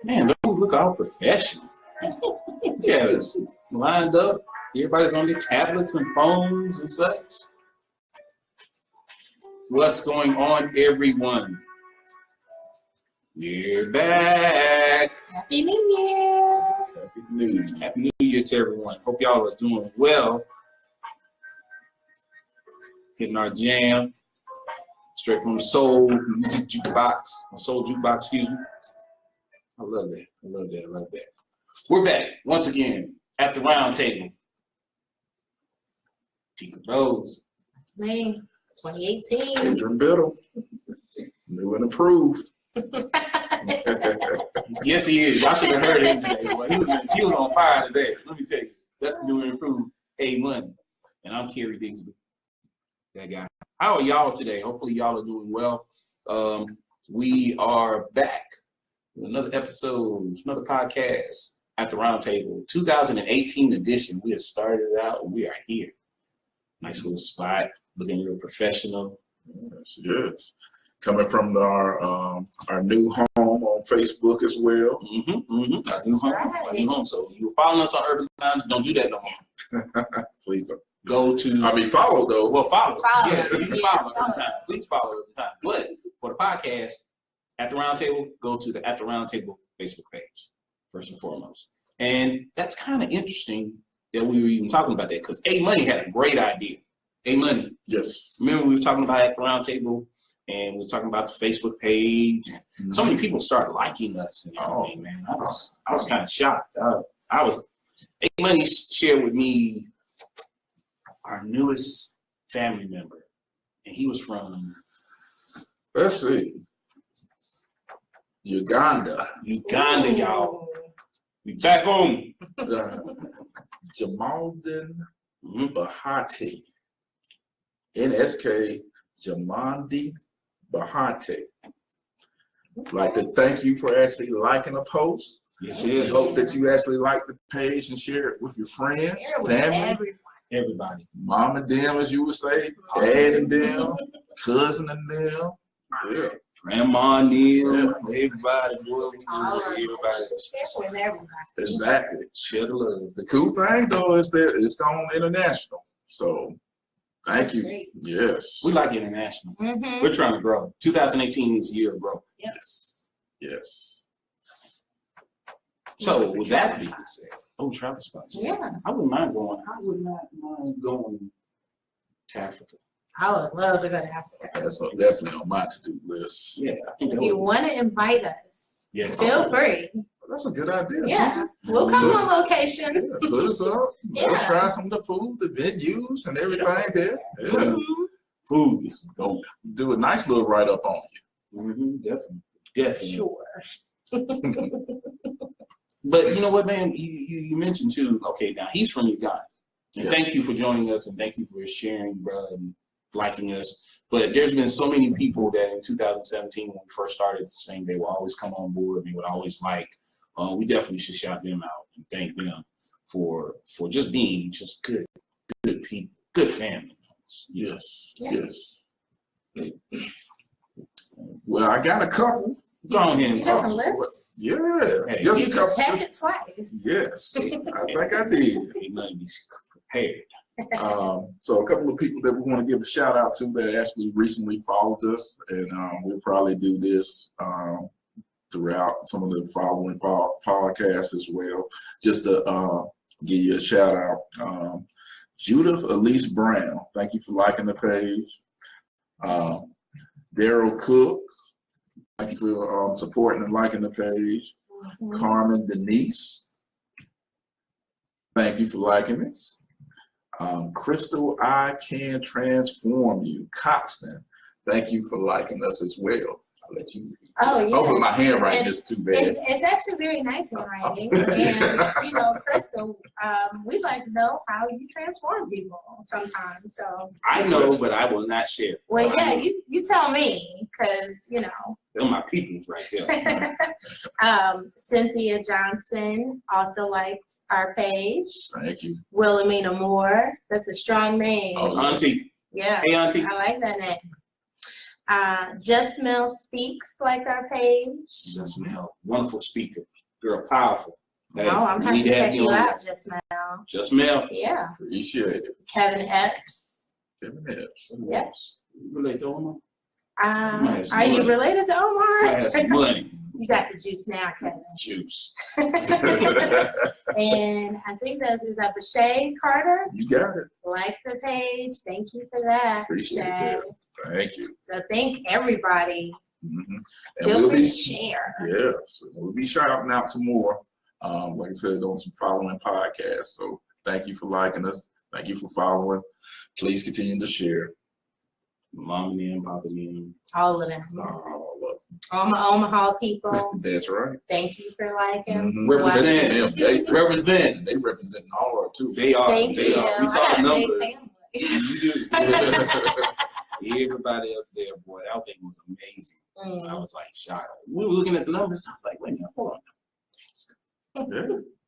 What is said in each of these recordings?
Man, don't look all professional. Yeah, it's lined up. Everybody's on their tablets and phones and such. What's going on, everyone? We're back. Happy New Year. Happy New Year. Happy New Year to everyone. Hope y'all are doing well. Hitting our jam straight from Soul Music Jukebox, Soul Jukebox, excuse me. I love that. I love that. I love that. We're back once again at the Roundtable. Tika Rose. That's me. 2018. Andrew Biddle. New and improved. Yes, he is. Y'all should have heard him today. Boy. He was on fire today. Let me tell you. That's the new and improved A-Money. And I'm Kerry Digsby. That guy. How are y'all today? Hopefully y'all are doing well. We are back with another episode, another podcast at the Roundtable. 2018 edition. We have started out and we are here. Nice little spot, looking real professional. Yes, yes. Coming from our new home on Facebook as well. Our new home. So you're following us on Urban Times. Don't do that no more. Please don't. Go to. I mean, follow though. Well, follow. Yeah, you can follow Urban Times. Please follow Urban Times. But for the podcast, At the Roundtable, go to the At the Roundtable Facebook page, first and foremost. And that's kind of interesting that we were even talking about that because A-Money had a great idea. A-Money. Yes. Remember we were talking about At the Roundtable and we were talking about the Facebook page. And so many people started liking us and everything, man. I was kind of shocked. A-Money shared with me our newest family member. And he was from... Let's see. Uganda, y'all. We back home. Jamaldin Bahati. NSK Jamandi Bahati. I'd like to thank you for actually liking a post. Yes, We hope that you actually like the page and share it with your friends, family, everybody. mom and them, as you would say, dad and them, cousin and them. Yeah. Grandma Neil, everybody, everybody. Exactly. Share the love. The cool thing though is that it's gone international. So thank you. Yes. We like international. We're trying to grow. 2018 is a year of growth. Yes. Yes. So with that being said, travel spots. Yeah. I would not mind going to Africa. I would love to go to Africa. That's definitely on my to-do list. Yeah, I think If you want to invite us, yes, feel free. That's a good idea. Yeah, too. we'll come on location. Yeah, put us up. Let us Yeah. try some of the food, the venues, and everything there. Yeah. Food is gold. Do a nice little write-up on you. Definitely. Sure. But you know what, man? You mentioned too. Okay, now he's from Uganda, and Yeah. thank you for joining us, and thank you for sharing, bro, and liking us. But there's been so many people that in 2017, when we first started, saying they will always come on board, they would always like. We definitely should shout them out and thank them for just being just good people, good family. Yes. Yeah. Yes. Well, I got a couple. Go on ahead and You got talk. the list? Yeah. Hey, just You a just couple. had it twice. Yes. I think I did. Ain't nothing to be prepared. So a couple of people that we want to give a shout out to that actually recently followed us, and we'll probably do this throughout some of the following podcasts as well, just to give you a shout out. Judith Elise Brown, thank you for liking the page. Daryl Cook, thank you for supporting and liking the page. Carmen Denise, thank you for liking this. Crystal, I Can Transform You, Coxton, thank you for liking us as well. I'll let you read. Oh, yeah. Hopefully my handwriting is too bad. It's actually very nice handwriting. And, you know, Crystal, we like to know how you transform people sometimes. So I know, but I will not share. well, yeah, you tell me, because, you know. They're my peoples right there. Cynthia Johnson also liked our page. Thank you. Wilhelmina Moore, that's a strong name. Oh, Auntie. Yeah, Hey, Auntie. I like that name. Just Mel Speaks like our page. Just Mel, wonderful speaker. Girl, powerful. Hey, No, I'm we happy need to have check you on out there. just now. Just Mel. Yeah. Appreciate it. Kevin Epps. Kevin Epps. Yep. You relate to Omar? might have some Are you money. related to I have Omar? some money. You got the juice now, Kevin. Juice. And I think is that Shay Carter? You got it. Like the page. Thank you for that. Appreciate Shay. that. Thank you. So thank everybody. Mm-hmm. And Feel we'll free be to share. yes, we'll be shouting out some more. Like I said, on some following podcasts. So thank you for liking us. Thank you for following. Please continue to share. Mom and them, Papa and them. All of them. All of All my Omaha people. them. That's right. Thank you for liking. Mm-hmm. Represent. They Represent. They represent all too. They are. Thank They you. are. We saw I the got a big numbers. family. You do. Everybody up there, boy, that thing was amazing. I Mm. was like shocked. We were looking at the numbers. I was like, wait a minute, hold on. Yeah.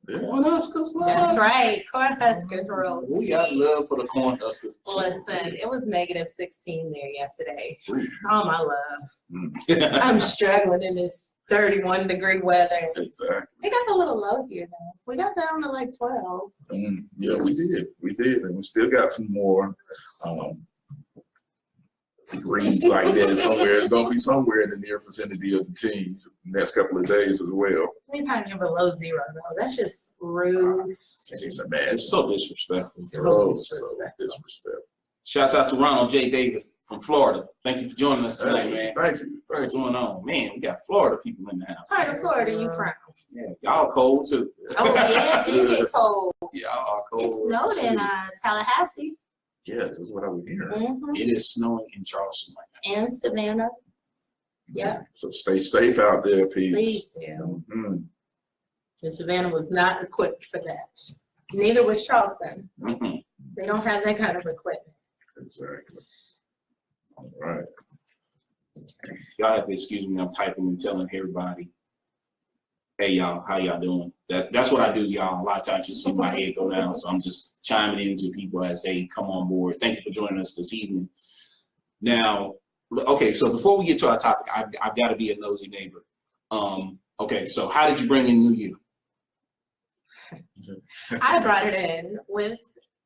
Yeah. Cornhuskers, That's right. Cornhuskers rule. We got love for the Cornhuskers too. Listen, it was -16 there yesterday. Ooh. Oh my love. Mm. I'm struggling in this 31-degree weather. Exactly. It got a little low here though. We got down to like 12. Yeah, we did. We did. And we still got some more degrees like that somewhere. It's going to be somewhere in the near vicinity of the teens the next couple of days as well. Anytime you're below 0 though, that's just rude. Can't even imagine. It's so disrespectful. So disrespectful. disrespectful. Shouts out to Ronald J. Davis from Florida. Thank you for joining us tonight, Hey, man. thank you. What's Thank you. going on? Man, we got Florida people in the house. What part of Florida you from? Yeah, y'all cold too. Oh yeah, it get cold. Y'all are cold. It snowed in too. Tallahassee. Yes, that's what I was hearing. Mm-hmm. It is snowing in Charleston right now. And Savannah. Yeah. So stay safe out there, people. Please do. Mhm. And Savannah was not equipped for that. Neither was Charleston. Mhm. They don't have that kind of equipment. Exactly. All right. Y'all have to excuse me. I'm typing and telling everybody, hey y'all, how y'all doing? That's what I do, y'all. A lot of times you see my head go down, so I'm just chiming into people as they come on board. Thank you for joining us this evening. Now, okay, so before we get to our topic, I've got to be a nosy neighbor. Okay, so how did you bring in New Year? I brought it in with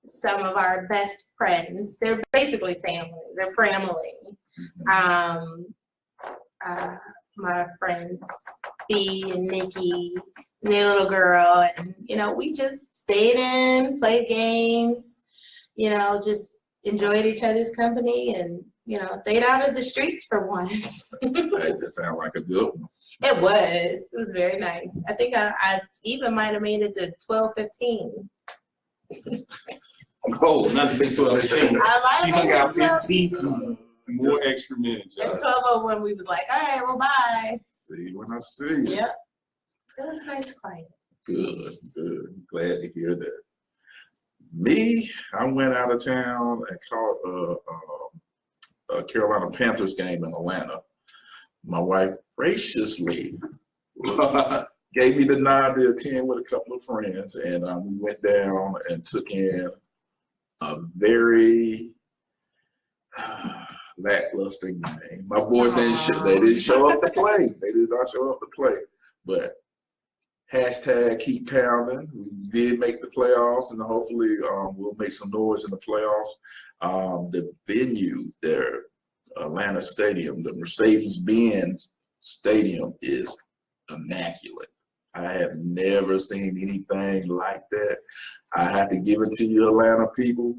some of our best friends. They're basically family. They're family. My friends B and Nikki, and their little girl, and we just stayed in, played games, just enjoyed each other's company, and stayed out of the streets for once. Hey, that sounds like a good one. It was very nice. I think I even might have made it to 12:15. Oh, not the big 12. I might She have done made got it to 15 more extra minutes. At 12:01, we was like, all right, well, bye. See when I see you. Yep. It was nice, quiet. Good, good. Glad to hear that. Me, I went out of town and caught a Carolina Panthers game in Atlanta. My wife graciously gave me the nod to attend with a couple of friends, and we went down and took in a very lackluster game. My boys didn't show up to play. They did not show up to play, but hashtag keep pounding. We did make the playoffs, and hopefully we'll make some noise in the playoffs. The venue, their Atlanta Stadium, the Mercedes-Benz Stadium, is immaculate. I have never seen anything like that. I have to give it to you, Atlanta people.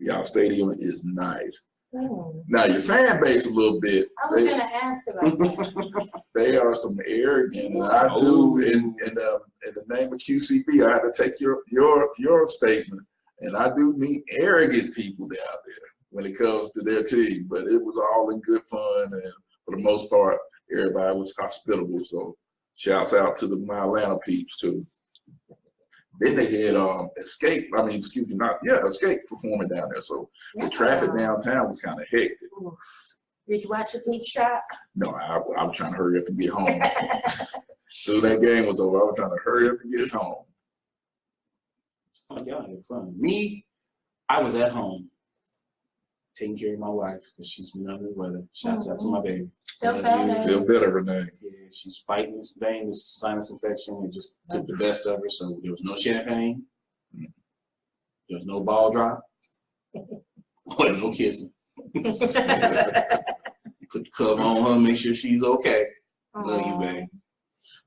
Y'all stadium is nice. Now your fan base a little bit. I was gonna ask about that. They are some arrogant. And I do in the name of QCB. I have to take your statement, and I do meet arrogant people out there when it comes to their team. But it was all in good fun, and for the most part, everybody was hospitable. So shouts out to my Atlanta peeps too. Then they had Escape performing down there. So the traffic downtown was kind of hectic. Did you watch the Peach Drop? No, I was trying to hurry up and get home. So that game was over. I was trying to hurry up and get home. Oh, y'all had fun. Me, I was at home taking care of my wife because she's been under the weather. Shouts out to my baby. Feel Love better. you. Feel better, Renee. Yeah, she's fighting this thing, this sinus infection. It just took the best of her. So there was no champagne. There was no ball drop. Wasn't no kissing. Put the cover on her, make sure she's okay. Love you, babe.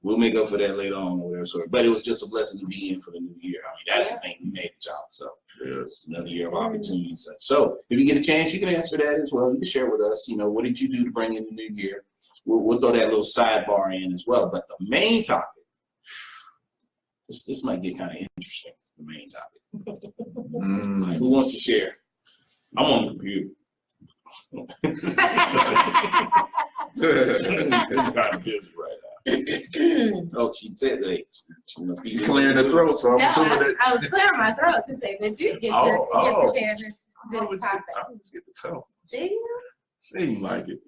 We'll make up for that later on or whatever sort. But it was just a blessing to be in for the new year. I mean, that's the thing. We made it, y'all. So it's another year of opportunity and such. So if you get a chance, you can answer that as well. You can share with us, you know, what did you do to bring in the new year? We'll throw that little sidebar in as well. But the main topic, this might get kind of interesting, the main topic. Like, who wants to share? I'm on the computer. I'm kind of busy right now. Oh, she said that she must be clearing her throat, so I'm assuming that I was clearing my throat to say that you get to share this topic. I always get the tone. Do you? Seem like it.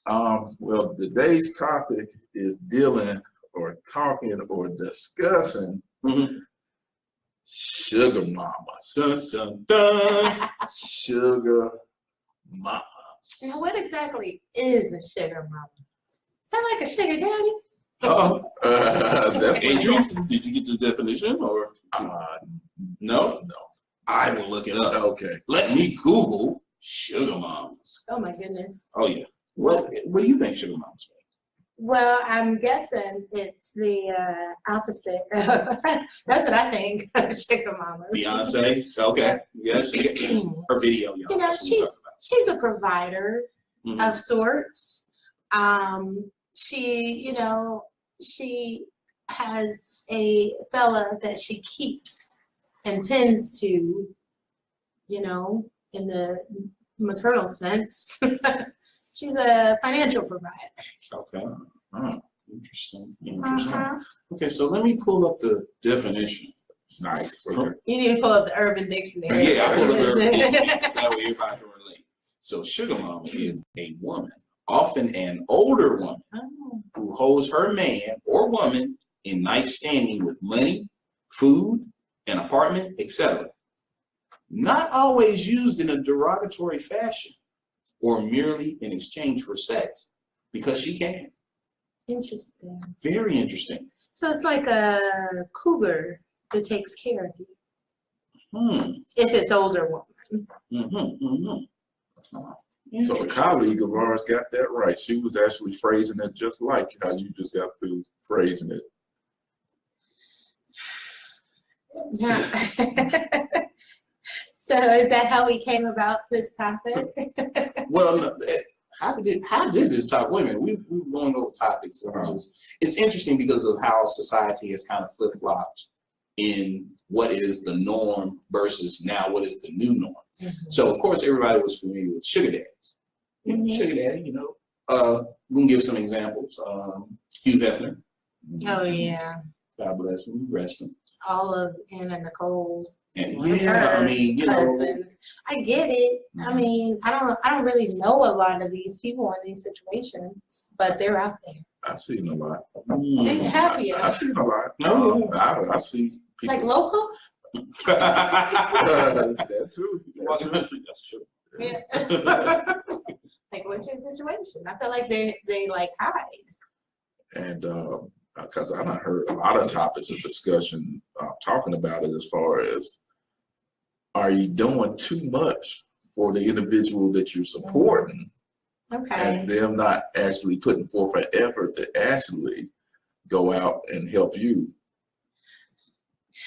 Well, today's topic is dealing or talking or discussing sugar mamas. Dun, dun, dun. Sugar mamas. Now, what exactly is a sugar mama? Sound like a sugar daddy? Oh, That's Adrian, did you get the definition or no? No. I will look it up. Okay. Let me Google sugar moms. Oh my goodness. Oh yeah. What do you think sugar moms mean? Well, I'm guessing it's the opposite. That's what I think of sugar mama. Beyonce. Okay. Yes. Her video, y'all. You know, she's a provider Mhm. of sorts. She has a fella that she keeps and tends to, you know, in the maternal sense. She's a financial provider. Okay. Interesting. Uh-huh. Okay, so let me pull up the definition. Nice. Okay. You need to pull up the Urban Dictionary. Yeah, I pulled up the definition. That's how everybody can relate. So sugar mama is a woman, often an older woman, Oh. who holds her man or woman in nice standing with money, food, an apartment, etc. Not always used in a derogatory fashion or merely in exchange for sex, because she can. Interesting. Very interesting. So it's like a cougar that takes care of you. If it's older woman. So a colleague of ours got that right. She was actually phrasing it just like how you just got through phrasing it. Yeah. So is that how we came about this topic? Well, no, how did this topic? Wait a minute, we were going over topics. It's interesting because of how society has kind of flip-flopped in what is the norm versus now what is the new norm. So of course everybody was familiar with sugar daddies. Sugar daddy, you know. We can give some examples. Hugh Hefner. Oh yeah. God bless him, rest him. All of Anna Nicole's And yeah, I mean, you know, husbands. I get it. I mean, I don't really know a lot of these people in these situations, but they're out there. I've seen a lot. Have you? I've seen a lot. No. I see people. Like local? That too. Walking down the street, that's true. Yeah. Like what's your situation? I feel like they like hide. And because I done heard a lot of topics of discussion talking about it as far as, are you doing too much for the individual that you're supporting? Okay. And them not actually putting forth an effort to actually go out and help you.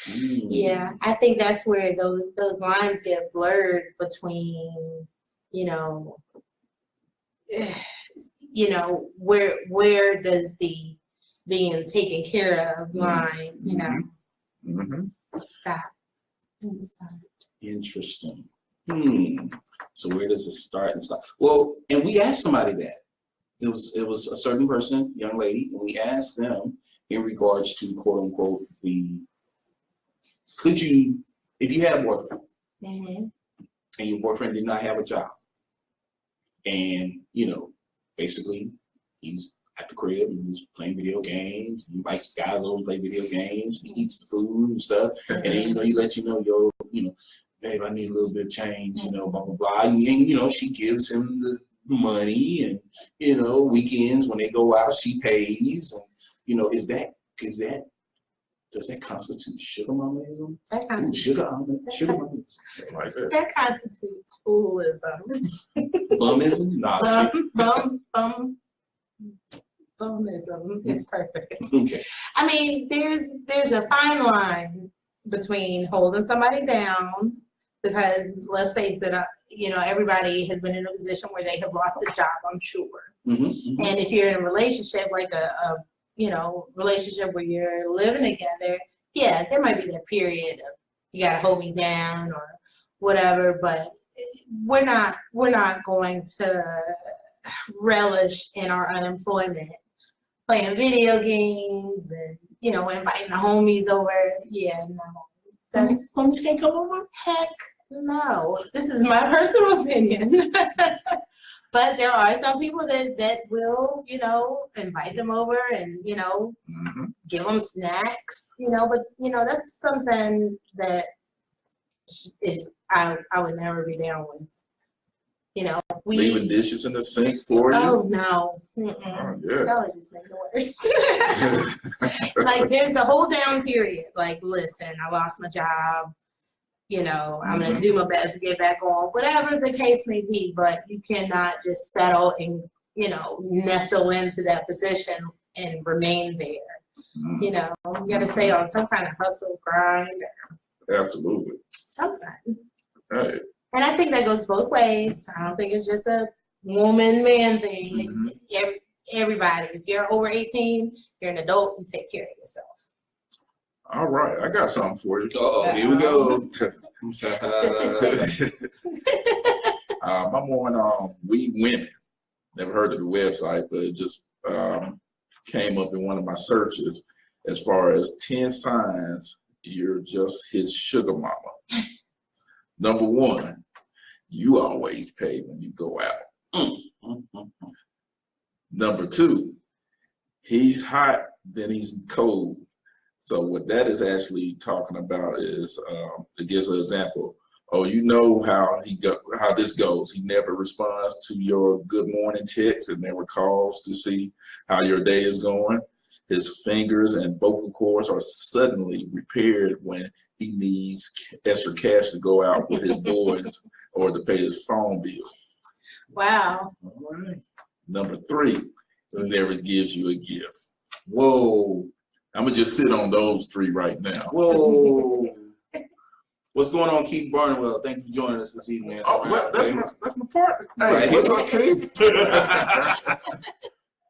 Yeah, I think that's where those lines get blurred between, where does the being taken care of line, stop. Interesting. So where does it start and stop? Well, and we asked somebody that. It was a certain person, young lady, and we asked them in regards to quote unquote if you had a boyfriend and your boyfriend did not have a job, and basically he's at the crib and he's playing video games, he invites guys over to play video games, he eats the food and stuff, and then he let you know, babe, I need a little bit of change, blah blah blah, and she gives him money, and weekends when they go out, she pays, and does that constitute sugar mommyism? That Ooh, constitutes sugar mommyism. Like that. that constitutes foolism. Bumism? Nah, it's Bumism is perfect. okay. I mean, there's a fine line between holding somebody down, because let's face it, everybody has been in a position where they have lost a job, I'm sure. Mm-hmm. And if you're in a relationship, like a relationship where you're living together, yeah, there might be that period of you gotta hold me down or whatever, but we're not going to relish in our unemployment playing video games and inviting the homies over. Yeah, no. That's Homies can't come over? heck no. This is my personal opinion. But there are some people that will, invite them over and, Mm-hmm. give them snacks, but, that's something that I would never be down with. Leaving dishes in the sink for you. Oh, no. Oh, yeah. That would just make it worse. Like, there's the hold down period. Like, listen, I lost my job. I'm going to do my best to get back on, whatever the case may be, but you cannot just settle and, nestle into that position and remain there. Mm-hmm. You got to stay on some kind of hustle, grind, or Absolutely. something. Hey. And I think that goes both ways. I don't think it's just a woman-man thing. Mm-hmm. Everybody, if you're over 18, you're an adult, you take care of yourself. All right, I got something for you. Oh, here we go. Statistics. I'm on We Women. Never heard of the website, but it just came up in one of my searches as far as 10 signs you're just his sugar mama. Number 1, you always pay when you go out. Number 2, he's hot, then he's cold. So what that is actually talking about is, it gives an example. Oh, you know how this goes. He never responds to your good morning text and never calls to see how your day is going. His fingers and vocal cords are suddenly repaired when he needs extra cash to go out with his boys or to pay his phone bill. Wow. All right. Number 3, he never gives you a gift. Whoa. I'm gonna just sit on those 3 right now. Whoa. What's going on, Keith Barnwell? Thank you for joining us this evening, man. Oh, well, that's my partner. Hey, Right. what's up, Keith?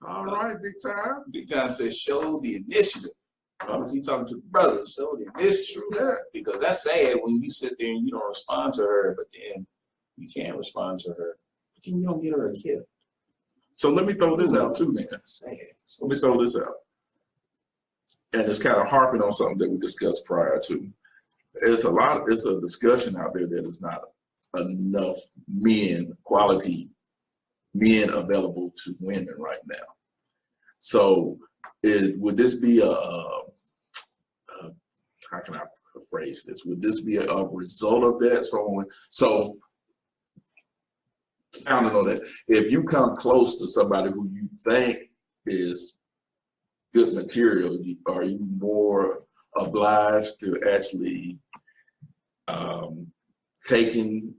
All right, big time. Big Time says, show the initiative. Is he talking to the brothers? Show the initiative. Yeah. Because that's sad when you sit there and you don't respond to her, but then you can't respond to her, but then you don't get her a gift. So let me throw this out too, man. That's sad. Let me throw this out. And it's kind of harping on something that we discussed prior to. It's a discussion out there that is not enough quality men available to women right now. So would this be how can I phrase this? Would this be a result of that? So I don't know that if you come close to somebody who you think is good material, are you more obliged to actually taking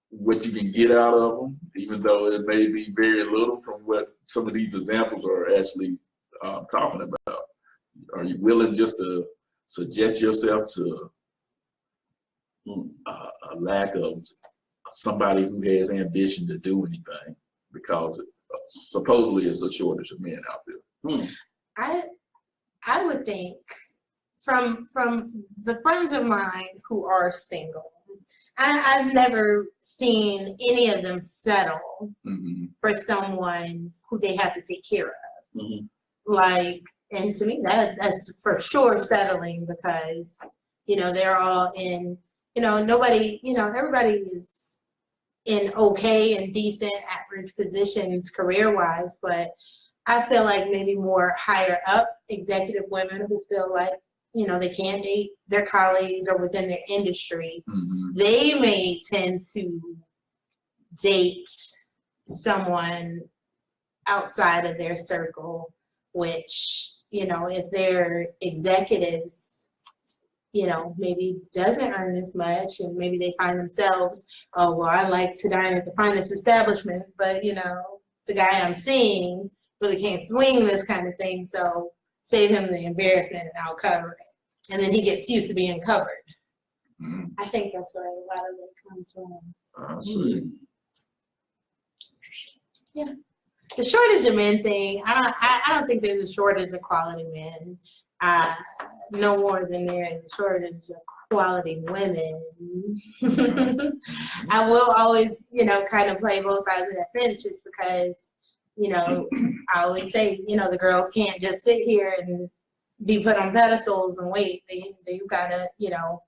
what you can get out of them, even though it may be very little from what some of these examples are actually talking about? Are you willing just to subject yourself to a lack of somebody who has ambition to do anything because supposedly there's a shortage of men out there? I would think from the friends of mine who are single, I've never seen any of them settle for someone who they have to take care of. Like, and to me that's for sure settling, because they're all in, nobody, everybody is in okay and decent average positions career-wise, but I feel like maybe more higher up executive women who feel like, they can't date their colleagues or within their industry, they may tend to date someone outside of their circle, which, you know, if they're executives, you know, maybe doesn't earn as much, and maybe they find themselves, oh, well, I like to dine at the finest establishment, but, you know, the guy I'm seeing really can't swing this kind of thing, so save him the embarrassment and I'll cover it. And then he gets used to being covered. Mm-hmm. I think that's where a lot of it comes from. Yeah. The shortage of men thing, I don't think there's a shortage of quality men. No more than there is a shortage of quality women. I will always, you know, kind of play both sides of that fence just because, you know, I always say, you know, the girls can't just sit here and be put on pedestals and wait. They've got to, you know,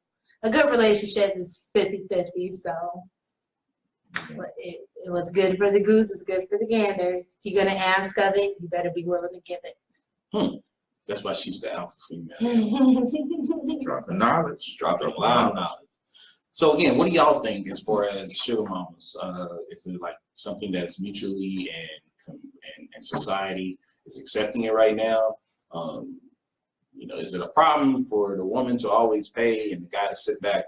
a good relationship is 50-50, so what's good for the goose is good for the gander. If you're going to ask of it, you better be willing to give it. That's why she's the alpha female. Dropping knowledge. Dropping a lot of knowledge. So again, what do y'all think as far as sugar mamas? Is it like something that's mutually and society is accepting it right now? You know, is it a problem for the woman to always pay and the guy to sit back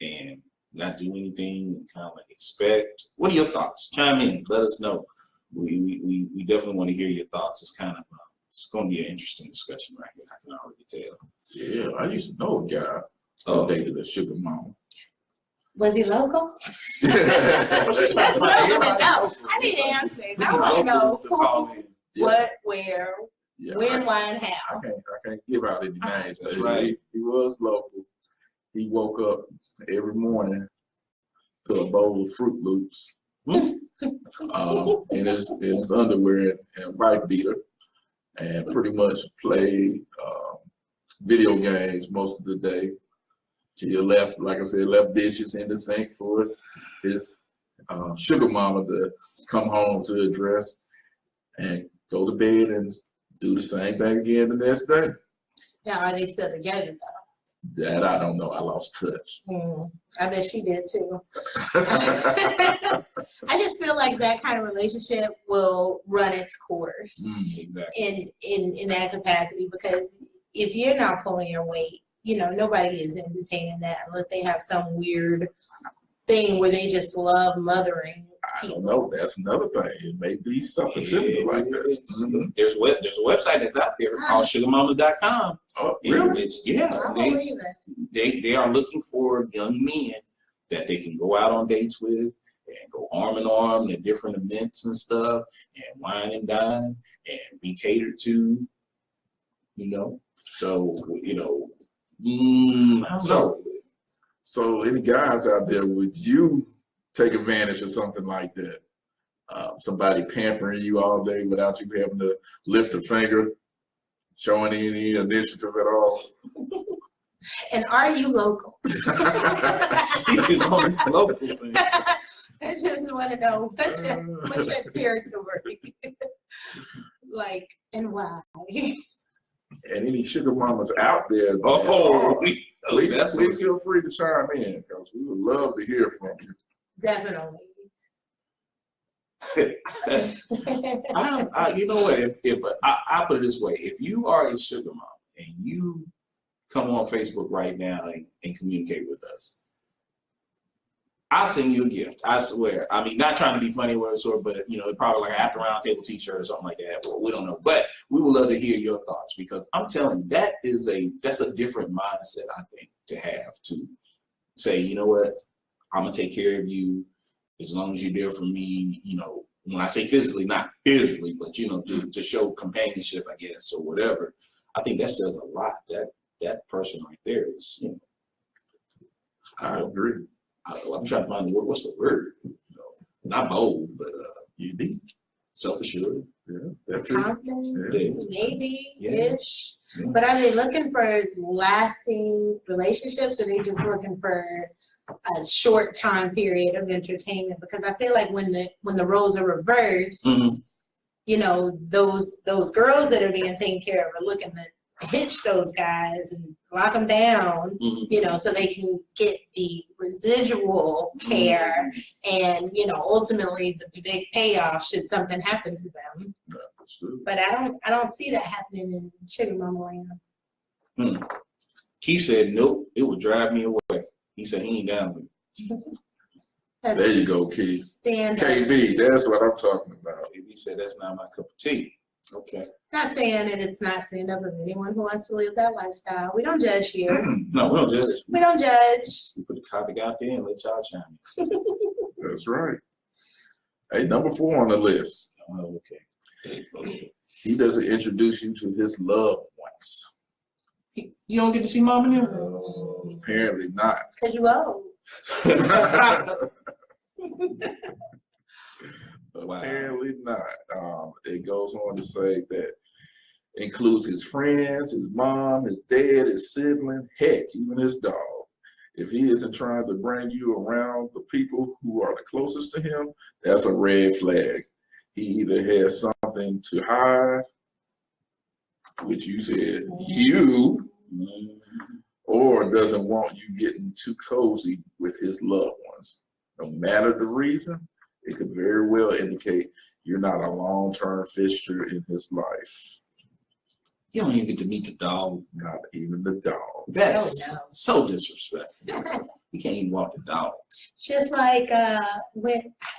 and not do anything and kind of like expect? What are your thoughts? Chime in, let us know. We definitely want to hear your thoughts. It's kind of it's going to be an interesting discussion right here. I can already tell. Yeah, I used to know a guy who dated a sugar mama. Was he local? That's That's what I want to know. I need answers. I want to know who, what, where, when, why, and how. I can't give out any names. That's right. He was local. He woke up every morning to a bowl of Fruit Loops in his underwear and wife beater, and pretty much played video games most of the day. He left, like I said, left dishes in the sink for his sugar mama to come home to address and go to bed and do the same thing again the next day. Now, are they still together though? That I don't know. I lost touch. I bet she did too. I just feel like that kind of relationship will run its course exactly. in that capacity, because if you're not pulling your weight, you know, nobody is entertaining that unless they have some weird thing where they just love mothering people. I don't know. That's another thing. It may be something similar like that. There's a website that's out there called sugarmamas.com. Oh, really? I believe it. They are looking for young men that they can go out on dates with and go arm in arm at different events and stuff and wine and dine and be catered to, you know. So, you know, So any guys out there, would you take advantage of something like that? Somebody pampering you all day without you having to lift a finger, showing any initiative at all? And are you local? She's on this local thing. I just want to know what's your territory? Like, and why? And any sugar mamas out there, please feel free to chime in, because we would love to hear from you. Definitely. You know what? If I put it this way, if you are a sugar mama and you come on Facebook right now and communicate with us, I'll send you a gift. I swear. I mean, not trying to be funny or sort, but you know, probably like an After Roundtable T-shirt or something like that. Well, we don't know, but we would love to hear your thoughts, because I'm telling you, that's a different mindset, I think, to have, to say, you know what, I'm gonna take care of you as long as you're there for me. You know, when I say physically, not physically, but you know, to show companionship, I guess, or whatever. I think that says a lot. That person right there is, you know. I agree. I'm trying to find the word. What's the word? You know, not bold, but unique, self-assured. Yeah, that's confident, maybe-ish. Yeah. But are they looking for lasting relationships, or are they just looking for a short time period of entertainment? Because I feel like when the roles are reversed, you know, those girls that are being taken care of are looking hitch those guys and lock them down, Mhm. you know, so they can get the residual care and, you know, ultimately the big payoff should something happen to them. That's true. But I don't see that happening in Sugar Mama Land. Keith said, nope, it would drive me away. He said he ain't down with it. There you go, Keith. Stand up. KB, that's what I'm talking about. He said that's not my cup of tea. Okay. Not saying that it's not stand up of anyone who wants to live that lifestyle. We don't judge here. No, we don't judge. We don't judge. We put the topic out there and let y'all chime in. That's right. Hey, number 4 on the list. Oh, okay. He doesn't introduce you to his loved ones. You don't get to see mom and them? Apparently not. Because you old. Wow. Apparently not. It goes on to say that includes his friends, his mom, his dad, his sibling, heck, even his dog. If he isn't trying to bring you around the people who are the closest to him, that's a red flag. He either has something to hide, which you said you, or doesn't want you getting too cozy with his loved ones. No matter the reason, it could very well indicate you're not a long-term fixture in his life. You don't even get to meet the dog. Not even the dog. That's Oh, no. so disrespectful. You can't even walk the dog. Just like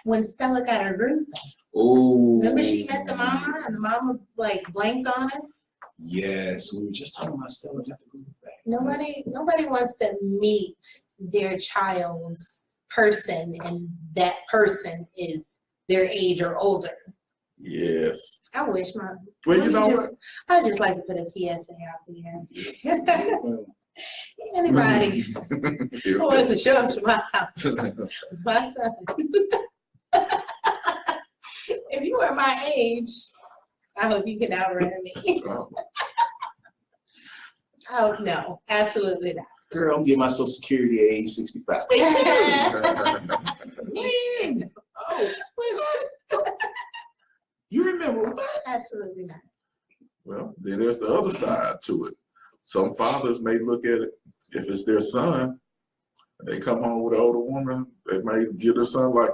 when Stella got her group. Oh. Remember she met the mama and the mama like blanked on her? Yes, we were just talking about Stella got the group back. Nobody wants to meet their child's person and that person is their age or older. Yes. I wish my Well, you know what? I just like to put a PSA out there. Anybody who wants to show up to my house, my son. If you are my age, I hope you can outrun me. Oh no, absolutely not. Girl, I'm getting my Social Security at age 65. Man. Oh, what? You remember what? Absolutely not. Well, then there's the other side to it. Some fathers may look at it, if it's their son, they come home with an older woman, they may give their son like,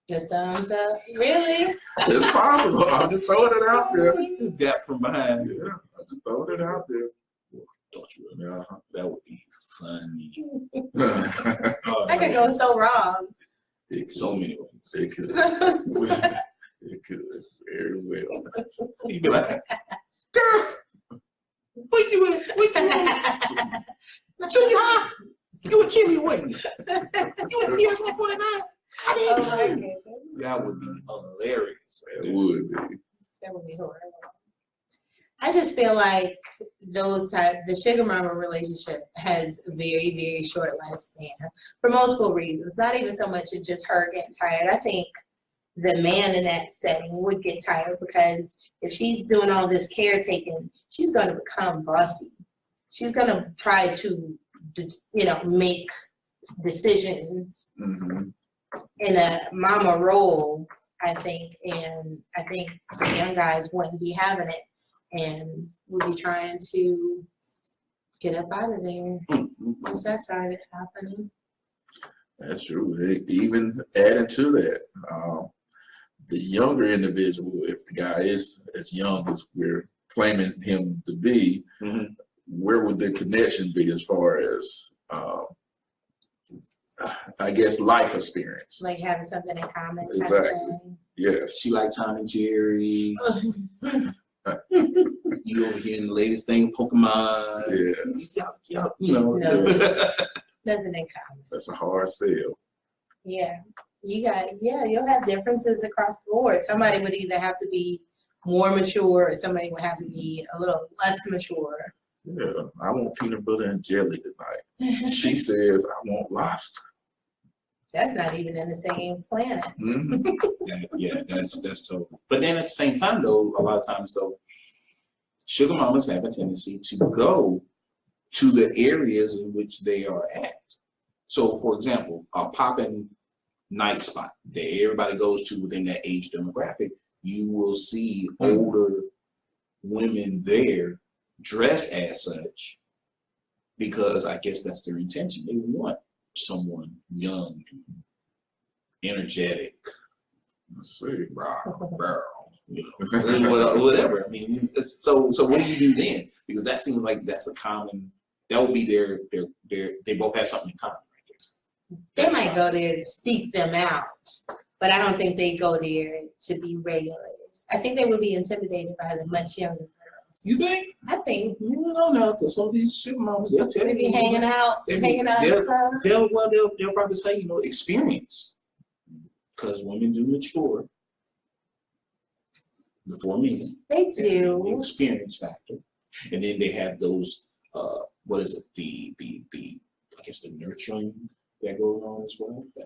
The thumbs up. Really? it's possible. I'm just throwing it out there. Gap from behind. Yeah, I'm just throwing it out there. Don't you? Yeah, that would be funny. That could go so wrong. It so many ways. It could. It could very well. He'd be like, girl, what you in? What you in? Junior high? You a chili waiting? You in PS 149? I didn't tell you. That would be hilarious. It would be. That would be horrible. I just feel like the sugar mama relationship has a very, very short lifespan for multiple reasons. Not even so much it's just her getting tired. I think the man in that setting would get tired because if she's doing all this caretaking, she's going to become bossy. She's going to try to, make decisions in a mama role, I think. And I think the young guys wouldn't be having it and would be trying to get up out of there once that started happening. That's true. Even adding to that, the younger individual, if the guy is as young as we're claiming him to be, where would the connection be as far as, I guess, life experience? Like having something in common. Exactly. Kind of thing. Yes. She like Tom and Jerry. You over here in the latest thing, Pokemon. Yes. No. Nothing in common. That's a hard sell. Yeah. You'll have differences across the board. Somebody would either have to be more mature or somebody would have to be a little less mature. Yeah, I want peanut butter and jelly tonight. She says, I want lobster. That's not even in the same planet. Yeah, that's total. But then at the same time, though, a lot of times, though, sugar mamas have a tendency to go to the areas in which they are at. So, for example, a poppin' night spot that everybody goes to within that age demographic, you will see older women there dress as such because I guess that's their intention. They want someone young, energetic, Let's see. you know, whatever. I mean, so what do you do then? Because that seems like that's a common. That would be their. They both have something in common. They might go there to seek them out, but I don't think they go there to be regulars. I think they would be intimidated by the much younger girls. You think? I think. You don't know, because some of these sugar mamas, they'll tell They you. be hanging out in the club. They'll probably say, you know, experience. Because women do mature before men. They do. The experience factor. And then they have those, what is it, the I guess the nurturing that goes on as well. Yeah.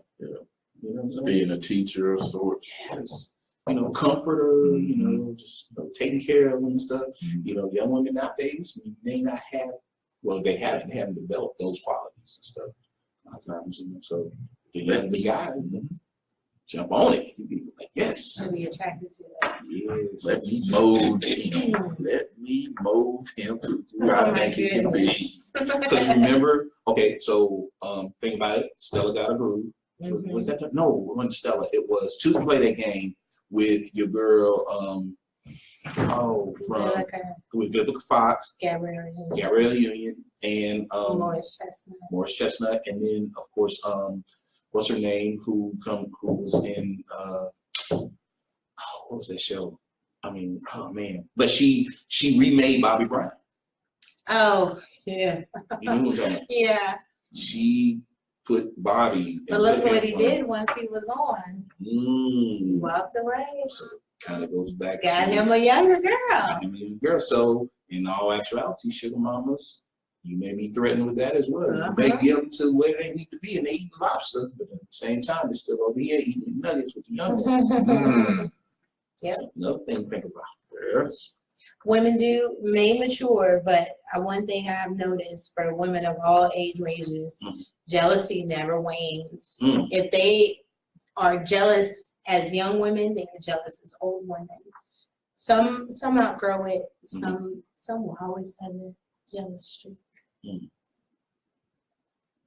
You know what I'm saying? Being a teacher of sorts. Yes. You know, comforter, you know, just taking care of them and stuff. You know, young women nowadays may not have, well, they haven't developed those qualities and stuff. A lot of times, you know, so the guy, jump on it. He'd be like, yes. I'd be attracted to that. Yes. Let me mold him. Let me mold him to who I think he can be. Because remember, okay, so think about it. Stella got a groove. Was that no? It wasn't Stella. It was to play that game with your girl. With Vivica Fox, Gabrielle Union, and Morris Chestnut, and then of course what's her name? Who was in what was that show? I mean, oh man! But she remade Bobby Brown. Oh yeah. You know what I'm talking about? Yeah. She put Bobby. But look what he did once he was on. He walked away. So kind of goes back. Got him a younger girl. So in all actuality, sugar mamas, you may be threatened with that as well. You may get them to where they need to be and they eating lobster, but at the same time, they're still over here eating nuggets with the young ones. Yep. So another thing to think about. Yes. Women may mature, but one thing I've noticed for women of all age ranges, jealousy never wanes. If they are jealous as young women, they are jealous as old women. Some outgrow it. Some will always have a jealous streak.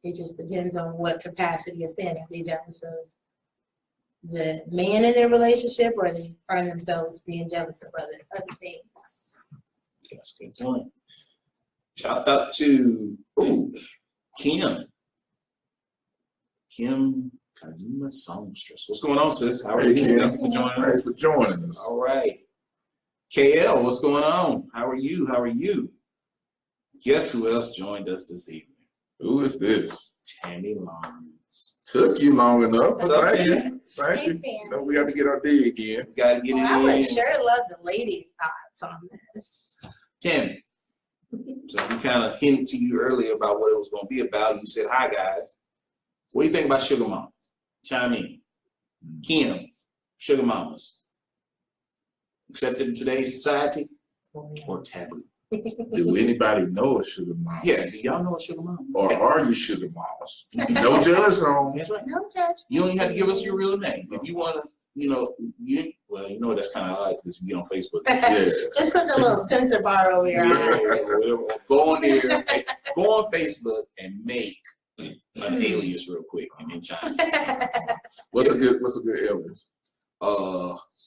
It just depends on what capacity it's in. If they're jealous of the man in their relationship, or they find themselves being jealous of other things. That's a good point. Shout out to Kim Kadima Songstress. What's going on, sis? How are you? Kim. Thanks for joining us. Thanks for joining us. All right. KL, what's going on? How are you? Guess who else joined us this evening? Who is this? Tammy Lawrence. Took you long enough. What's up, Thank Tammy? you. Thank Hey, you. Tammy. No, we got to get our dig in. We gotta get it I in. would sure love the ladies' thoughts on this. Tammy. So we kind of hinted to you earlier about what it was going to be about. You said, hi, guys. What do you think about sugar mamas? Chime in. Kim, sugar mamas. Accepted in today's society or taboo? Do anybody know a sugar mama? Yeah, do y'all know a sugar mama? Or are you sugar mamas? No judge on. That's right. No judge. You don't even have to give us your real name. If you want to, you know that's kind of odd because you get on Facebook. Yeah. Just put the little censor bar over your eyes. Go on there, go on Facebook and make an alias real quick and then chime in. What's a good alias?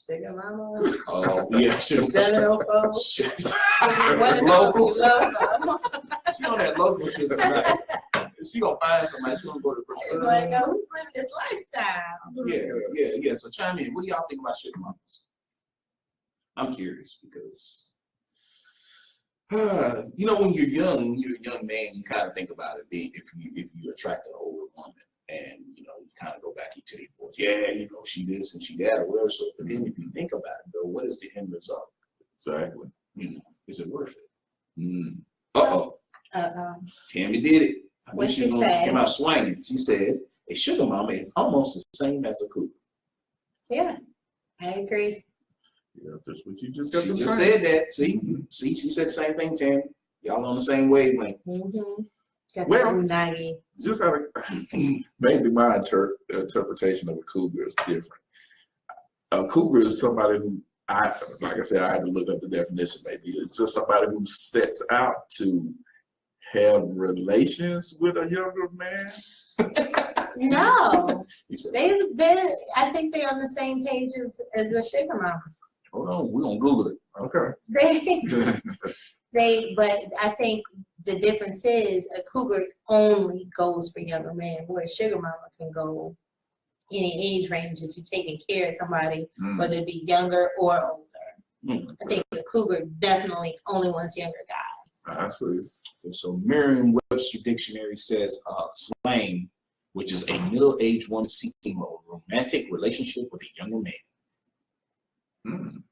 Sugar mama. Yeah, sugar 704. Local. Local. She on that local shit tonight. She gonna find somebody. She gonna go to the I just want to know who's living this lifestyle. Yeah. So chime in. What do y'all think about sugar mamas? I'm curious because, you know, when you're a young man, you kind of think about it. If you attract an older woman, and you know, you kind of go back into your boys. Yeah, you know, she this and she that or whatever. So, but then if you think about it, though, what is the end result? Exactly. You know, is it worth it? Uh-oh. Tammy did it. What she said? Came out swinging. She said, a sugar mama is almost the same as a cougar. Yeah, I agree. Yeah, that's what you just got She to just say. said that. See, she said the same thing, Tammy. Y'all on the same wavelength. Got Well, the unagi. Just how maybe my interpretation of a cougar is different. A cougar is somebody who like I said, I had to look up the definition. Maybe it's just somebody who sets out to have relations with a younger man. No, they. I think they're on the same page as a sugar mama. Hold on, we're gonna Google it. Okay. But I think the difference is a cougar only goes for younger men, where a sugar mama can go any age range if you're taking care of somebody, whether it be younger or older. I think the cougar definitely only wants younger guys. I see. So Merriam-Webster dictionary says slang, which is a middle-aged woman seeking a romantic relationship with a younger man.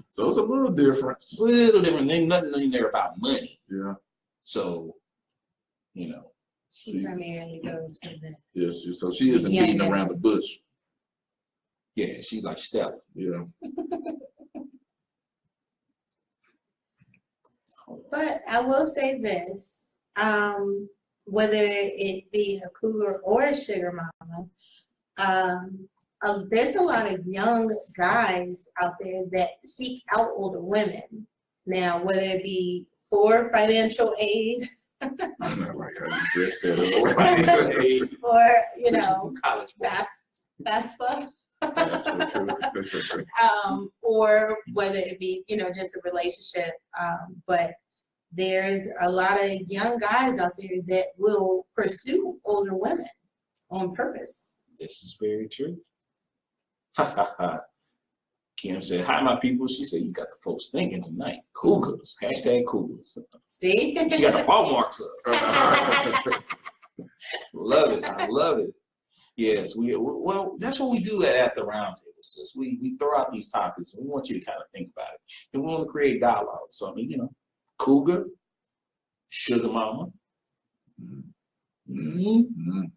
So it's a little different. A little different. Ain't nothing in there about money. Yeah. So, you know. She primarily goes for the. Yes. So she isn't beating around the bush. Yeah, she's like Stella. Yeah. But I will say this, whether it be a cougar or a sugar mama, there's a lot of young guys out there that seek out older women. Now, whether it be for financial aid, I'm not like how you dressed that up. or, you know, college FAFSA. That's true. Or whether it be, you know, just a relationship. But there's a lot of young guys out there that will pursue older women on purpose. This is very true. Kim said, "Hi, my people." She said, "You got the folks thinking tonight. Cougars. Hashtag Cougars." See? She got the paw marks up. Love it. I love it. Yes, well, that's what we do at the Roundtable, sis. We throw out these topics, and we want you to kind of think about it. And we want to create dialogue. So, I mean, you know, cougar, sugar mama,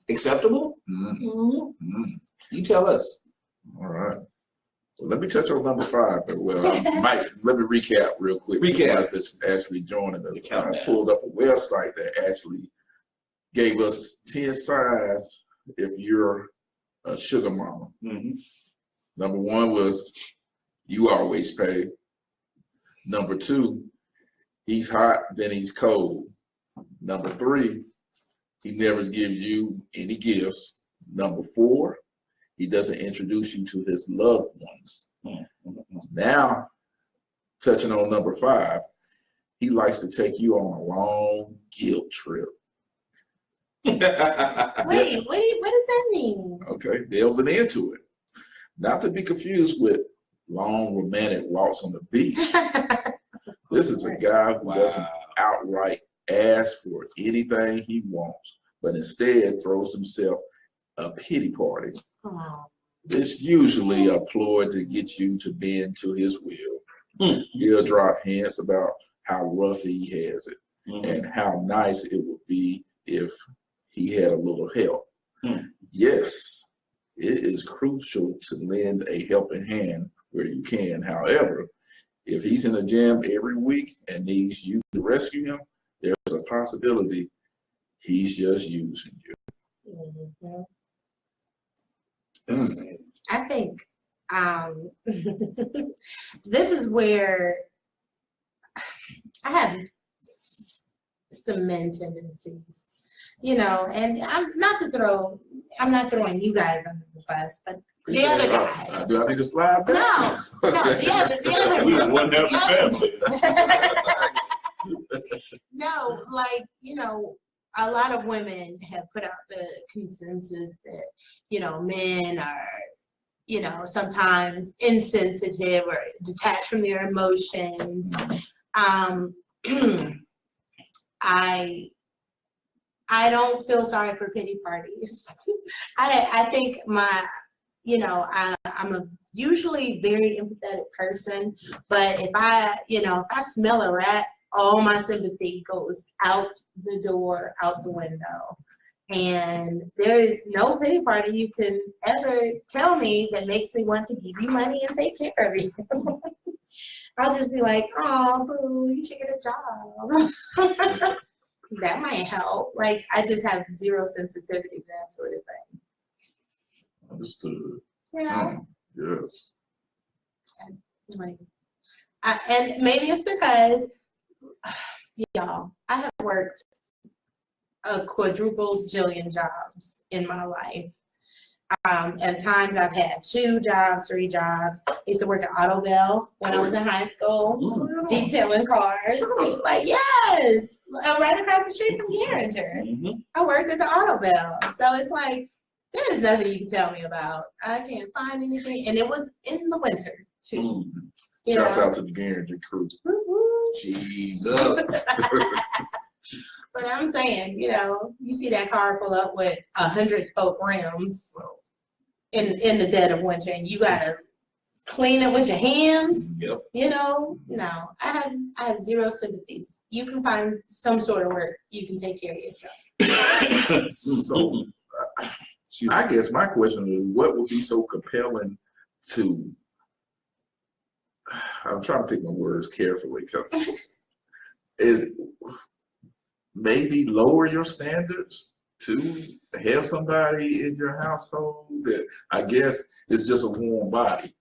acceptable? You tell us. All right. Well, let me touch on number 5. Well, let me recap real quick. That's actually joining us. I pulled up a website that actually gave us 10 signs if you're a sugar mama. Number 1 was you always pay. Number 2, he's hot, then he's cold. Number 3, he never gives you any gifts. Number 4, he doesn't introduce you to his loved ones. Now, touching on number 5, he likes to take you on a long guilt trip. Wait, what does that mean? Okay, delving into it. Not to be confused with long romantic walks on the beach. This is a guy who doesn't outright ask for anything he wants, but instead throws himself a pity party. It's usually a ploy to get you to bend to his will. He'll drop hints about how rough he has it and how nice it would be if he had a little help. Yes, it is crucial to lend a helping hand where you can. However, if he's in a jam every week and needs you to rescue him, there's a possibility he's just using you. I think this is where I have some men tendencies, you know, and I'm not throwing you guys under the bus, but the other guys. Do I need to slide back? No, the other. No, like, you know, a lot of women have put out the consensus that, you know, men are, you know, sometimes insensitive or detached from their emotions. I don't feel sorry for pity parties. I think I'm a usually very empathetic person, but if I smell a rat, all my sympathy goes out the door, out the window. And there is no pity party you can ever tell me that makes me want to give you money and take care of you. I'll just be like, oh, boo, you should get a job. That might help. Like, I just have zero sensitivity to that sort of thing. Understood. You know? Yes. Like, and maybe it's because, y'all, I have worked a quadruple jillion jobs in my life. At times I've had 2 jobs, 3 jobs. I used to work at Autobell when I was in high school, detailing cars. Like, yes, right across the street from Garinger. I worked at the Autobell. So it's like, there's nothing you can tell me about. I can't find anything. And it was in the winter, too. Shouts out to the Garinger crew. Jesus. But I'm saying, you see that car pull up with 100 spoke rims in the dead of winter, and you gotta clean it with your hands. Yep. No, I have zero sympathies. You can find some sort of work. You can take care of yourself. So, I guess my question is, what would be so compelling to? I'm trying to pick my words carefully because is maybe lower your standards to have somebody in your household that I guess is just a warm body.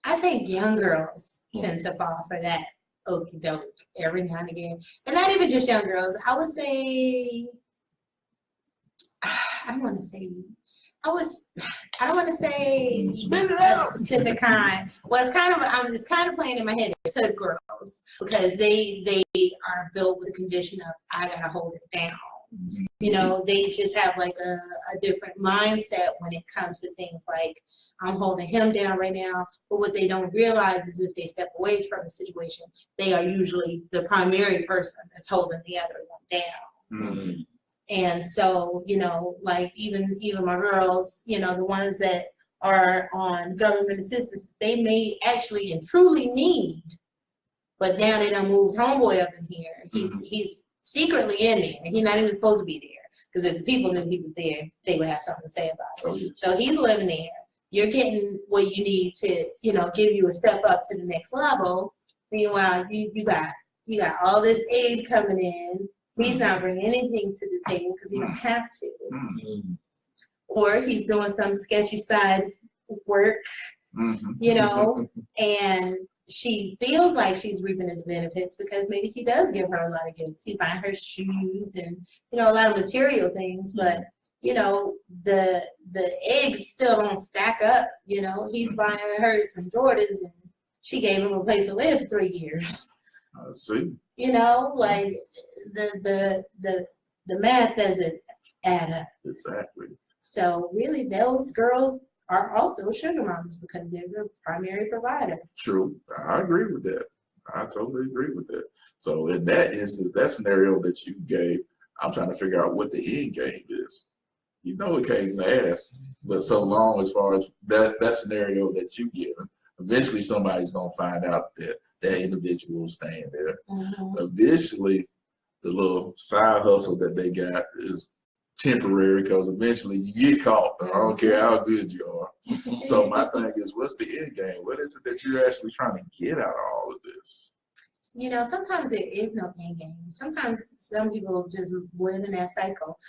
I think young girls tend to fall for that okey doke every now and again. And not even just young girls. I would say, I don't want to say a specific kind. Well, it's kind of playing in my head. It's hood girls because they are built with a condition of I gotta hold it down. They just have like a different mindset when it comes to things like I'm holding him down right now. But what they don't realize is if they step away from the situation, they are usually the primary person that's holding the other one down. And so, like even my girls, the ones that are on government assistance, they may actually and truly need, but now they done moved homeboy up in here. He's secretly in there. He's not even supposed to be there. Because if the people knew he was there, they would have something to say about it. So he's living there. You're getting what you need to, give you a step up to the next level. Meanwhile, you got all this aid coming in. He's not bringing anything to the table because he don't have to. Or he's doing some sketchy side work, and she feels like she's reaping the benefits because maybe he does give her a lot of gifts. He's buying her shoes and, a lot of material things, but, the eggs still don't stack up. He's buying her some Jordans and she gave him a place to live for 3 years. I see. Like the math doesn't add up. Exactly. So really those girls are also sugar mamas because they're the primary provider. True. I agree with that. I totally agree with that. So in that instance, that scenario that you gave, I'm trying to figure out what the end game is. It can't last, but so long as far as that scenario that you given, eventually somebody's gonna find out that that individual is staying there. Eventually, the little side hustle that they got is temporary because eventually you get caught. I don't care how good you are. So my thing is, what's the end game? What is it that you're actually trying to get out of all of this? Sometimes there is no end game. Sometimes some people just live in that cycle.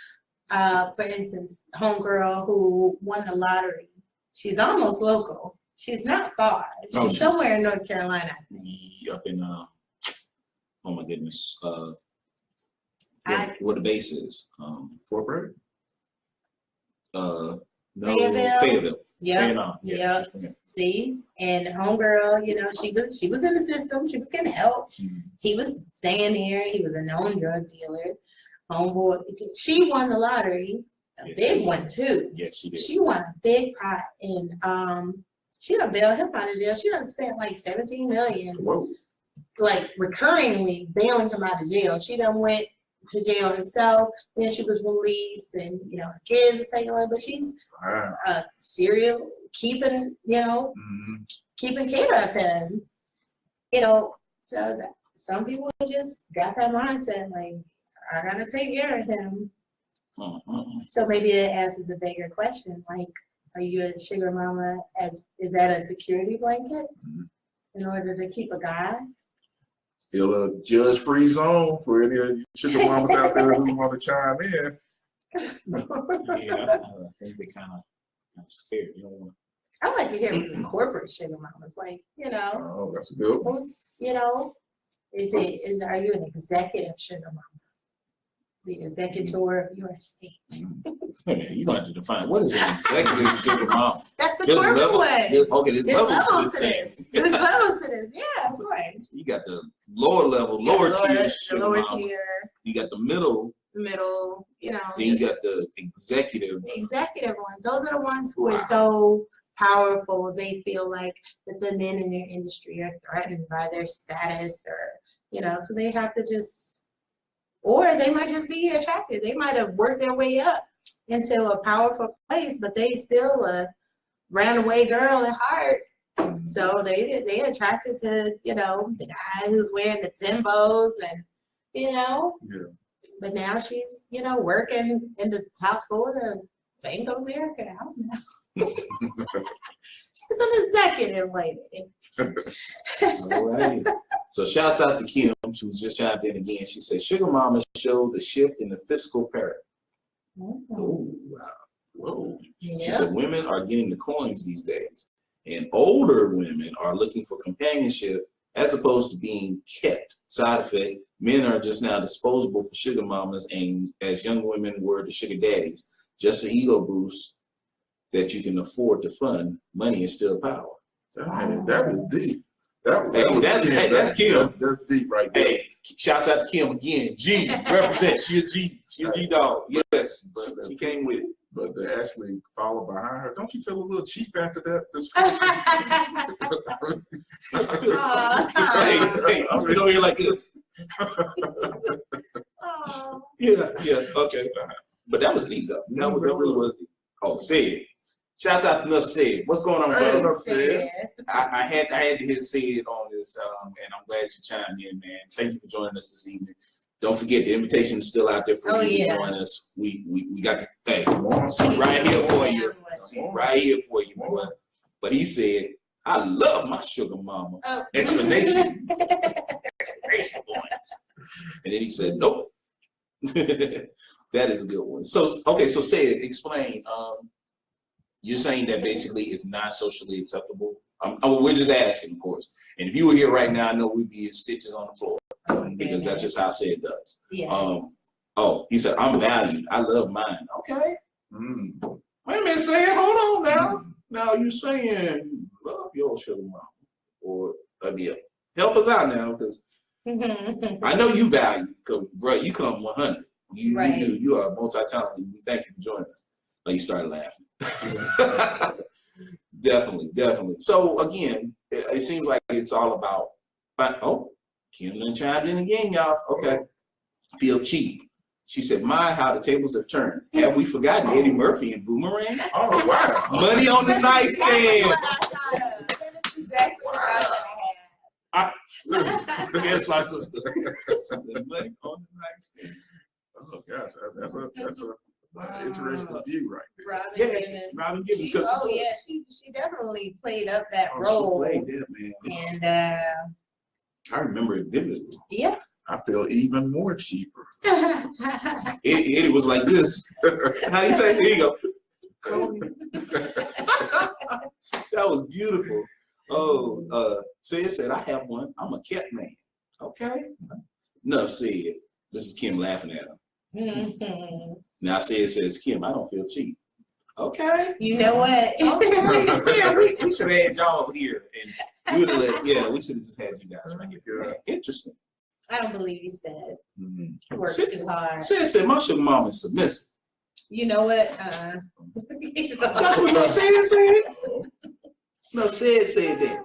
For instance, homegirl who won the lottery. She's almost local. She's not far. She's somewhere in North Carolina. Up in oh my goodness, where the base is. Fort Bragg? No, Fayetteville. Yeah. See, and homegirl, she was in the system. She was getting help. He was staying there. He was a known drug dealer. Homeboy, she won the lottery, a big one too. Yes, she did. She won a big pot, and she done bailed him out of jail. She done spent like $17 million, like recurringly bailing him out of jail. She done went to jail herself. Then she was released, and her kids are taken away. But she's a serial keeping care of him. So that some people just got that mindset, like I gotta take care of him. So maybe it asks a bigger question, like, are you a sugar mama? Is that a security blanket in order to keep a guy? Still a judge-free zone for any of you sugar mamas out there who want to chime in. Yeah, I think they kind of scared. You don't want I like to hear from the corporate sugar mamas, like, Oh, that's a good one. who's, are you an executive sugar mama? The executor of your estate. Hey, you gonna have to define what is an executive sugar mom. That's the There's corporate level- one. Okay, there's levels to this. There's levels to this. Yeah, of course. You got the lower level, lower tier The sugar lower mama. tier, You got the middle. middle, Then you got the executive. the executive ones. Those are the ones who are so powerful. They feel like that the men in their industry are threatened by their status, or so they have to just. Or they might just be attracted. They might have worked their way up into a powerful place, but they still a runaway girl at heart. So they attracted to, the guy who's wearing the Timbos and, Yeah. But now she's, working in the top floor of Bank of America. I don't know. She's an executive lady. All right. So shouts out to Kim, who just chimed in again. She said, Sugar Mama showed the shift in the fiscal paradigm. Oh, wow. Whoa. She said, women are getting the coins these days, and older women are looking for companionship as opposed to being kept. Side effect, men are just now disposable for sugar mamas, and as young women were to sugar daddies, just an ego boost that you can afford to fund. Money is still power. That was deep. That's Kim. That's deep right there. Hey, shouts out to Kim again. G, represent. She a G. She a G dog. Yes, she came with it. But to actually follow behind her, don't you feel a little cheap after that? Hey, you sit over here like this. Yeah, okay. But that was deep though. That really was deep. Oh, said. Shouts out to Enough Said. What's going on, brother? I had to hit Said on this, and I'm glad you chimed in, man. Thank you for joining us this evening. Don't forget the invitation is still out there for you to join us. We got the thing right here for you. Right here for you, boy. But he said, I love my sugar mama. Explanation. Exclamation points. And then he said, nope. That is a good one. So, okay, so Said, explain. You're saying that basically it's not socially acceptable. We're just asking, of course. And if you were here right now, I know we'd be in stitches on the floor because that's just how Sid does. Yes. He said, I'm valued. I love mine. Okay. Wait a minute, Sid. Hold on now. Now you're saying you love your sugar mama, or help us out now, because I know you value. Because bro, you come 100. You are multi-talented. We thank you for joining us. Like, you started laughing. Definitely. So again, it seems like it's all about. Kim done chimed in again, y'all. Okay, feel cheap. She said, "My, how the tables have turned. Have we forgotten Eddie Murphy and Boomerang? Oh wow! Money on the nightstand." That's my sister. Money on the nightstand. Oh gosh, that's a interesting view right there. Robin Gibbons. She definitely played up that role. She played that, man. And I remember it vividly. Yeah. I feel even more cheaper. Eddie was like this. How you say? There you go. That was beautiful. Said, I have one. I'm a kept man. Okay. Enough said. This is Kim laughing at him. Now says, Kim, I don't feel cheap. Okay. You know what? Okay. Yeah, we should have had y'all here. And we should have just had you guys right here. Interesting. I don't believe he said. Works too hard. Said, my sugar mom is submissive. You know what? That's what no said. No said that.